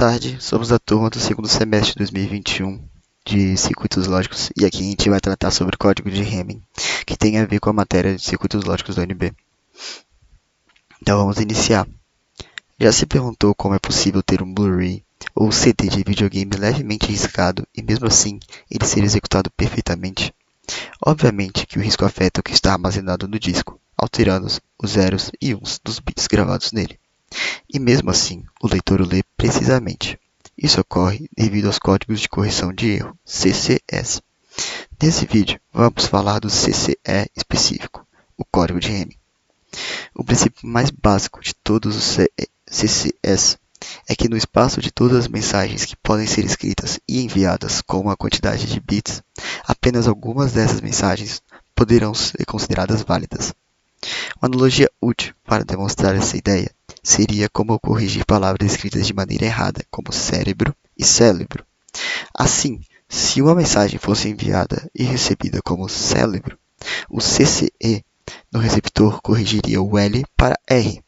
tarde, somos da turma do segundo semestre de 2021 de circuitos lógicos e aqui a gente vai tratar sobre o código de Hamming, que tem a ver com a matéria de circuitos lógicos da UNB. Então vamos iniciar. Já se perguntou como é possível ter um Blu-ray ou CD de videogame levemente riscado e mesmo assim ele ser executado perfeitamente? Obviamente que o risco afeta o que está armazenado no disco, alterando os zeros e uns dos bits gravados nele. E mesmo assim, o leitor o lê precisamente. Isso ocorre devido aos códigos de correção de erro, CCS. Nesse vídeo, vamos falar do CCE específico, o código de Hamming. O princípio mais básico de todos os CCS é que no espaço de todas as mensagens que podem ser escritas e enviadas com uma quantidade de bits, apenas algumas dessas mensagens poderão ser consideradas válidas. Uma analogia útil para demonstrar essa ideia seria como corrigir palavras escritas de maneira errada, como cérebro e cérebro. Assim, se uma mensagem fosse enviada e recebida como cérebro, o CCE no receptor corrigiria o L para R.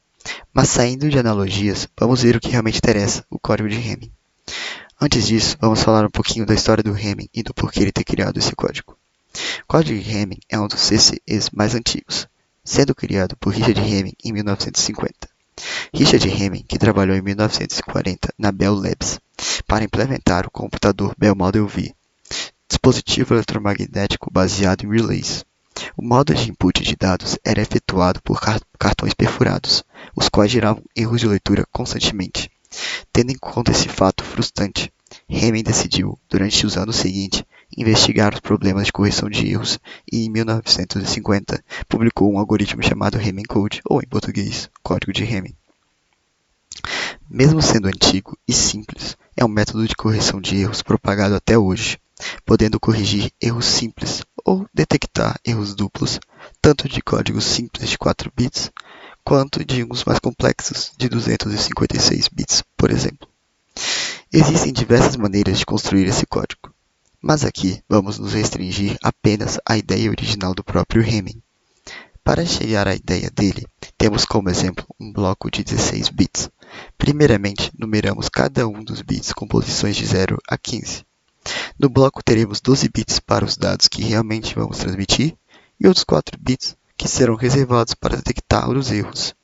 Mas saindo de analogias, vamos ver o que realmente interessa, o código de Hamming. Antes disso, vamos falar um pouquinho da história do Hamming e do porquê ele ter criado esse código. O código de Hamming é um dos CCEs mais antigos, sendo criado por Richard Hamming em 1950. Richard Hamming, que trabalhou em 1940 na Bell Labs para implementar o computador Bell Model V, dispositivo eletromagnético baseado em relays. O modo de input de dados era efetuado por cartões perfurados, os quais geravam erros de leitura constantemente. Tendo em conta esse fato frustrante, Hamming decidiu, durante os anos seguintes, investigar os problemas de correção de erros e, em 1950, publicou um algoritmo chamado Hamming Code, ou em português, Código de Hamming. Mesmo sendo antigo e simples, é um método de correção de erros propagado até hoje, podendo corrigir erros simples ou detectar erros duplos, tanto de códigos simples de 4 bits, quanto de uns mais complexos de 256 bits, por exemplo. Existem diversas maneiras de construir esse código, mas aqui vamos nos restringir apenas à ideia original do próprio Hamming. Para chegar à ideia dele, temos como exemplo um bloco de 16 bits. Primeiramente, numeramos cada um dos bits com posições de 0 a 15. No bloco teremos 12 bits para os dados que realmente vamos transmitir e outros 4 bits que serão reservados para detectar os erros.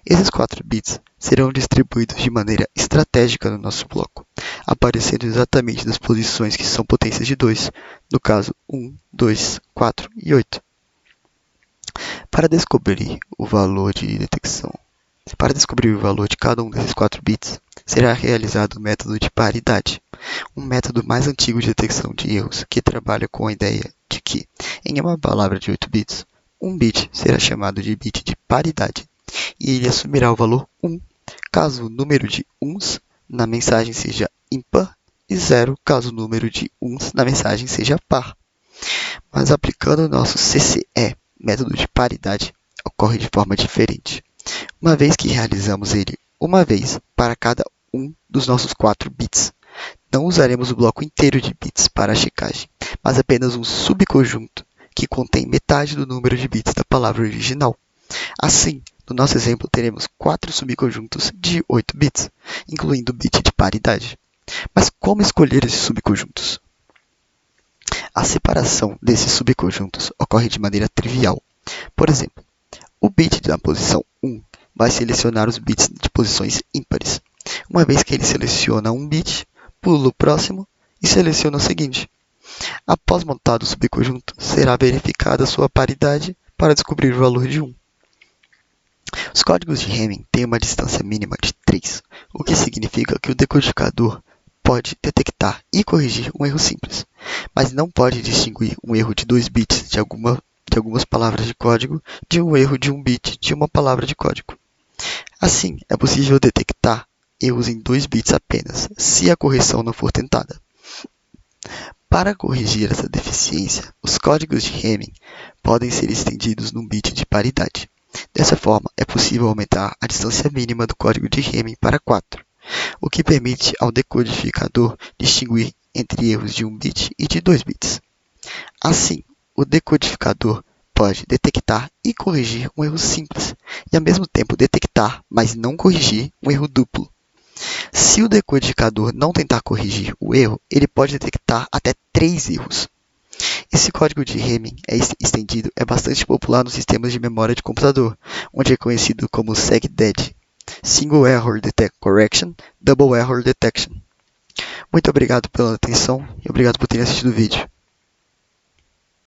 Esses 4 bits serão distribuídos de maneira estratégica no nosso bloco, aparecendo exatamente nas posições que são potências de 2, no caso 1, 2, 4 e 8. Para descobrir o valor de cada um desses 4 bits, será realizado o método de paridade, um método mais antigo de detecção de erros que trabalha com a ideia de que, em uma palavra de 8 bits, um bit será chamado de bit de paridade, e ele assumirá o valor 1 caso o número de uns na mensagem seja ímpar e 0 caso o número de uns na mensagem seja par. Mas aplicando o nosso CCE, método de paridade, ocorre de forma diferente. Uma vez que realizamos ele uma vez para cada um dos nossos 4 bits, não usaremos o bloco inteiro de bits para a checagem, mas apenas um subconjunto que contém metade do número de bits da palavra original. Assim, no nosso exemplo, teremos 4 subconjuntos de 8 bits, incluindo o bit de paridade. Mas como escolher esses subconjuntos? A separação desses subconjuntos ocorre de maneira trivial. Por exemplo, o bit da posição 1 vai selecionar os bits de posições ímpares. Uma vez que ele seleciona um bit, pula o próximo e seleciona o seguinte. Após montado o subconjunto, será verificada sua paridade para descobrir o valor de 1. Os códigos de Hamming têm uma distância mínima de 3, o que significa que o decodificador pode detectar e corrigir um erro simples, mas não pode distinguir um erro de 2 bits de algumas palavras de código de um erro de 1 bit de uma palavra de código. Assim, é possível detectar erros em 2 bits apenas, se a correção não for tentada. Para corrigir essa deficiência, os códigos de Hamming podem ser estendidos num bit de paridade. Dessa forma, é possível aumentar a distância mínima do código de Hamming para 4, o que permite ao decodificador distinguir entre erros de 1 bit e de 2 bits. Assim, o decodificador pode detectar e corrigir um erro simples, e ao mesmo tempo detectar, mas não corrigir, um erro duplo. Se o decodificador não tentar corrigir o erro, ele pode detectar até 3 erros. Esse código de Hamming estendido é bastante popular nos sistemas de memória de computador, onde é conhecido como SegDed, Single Error Correction, Double Error Detection. Muito obrigado pela atenção e obrigado por terem assistido o vídeo.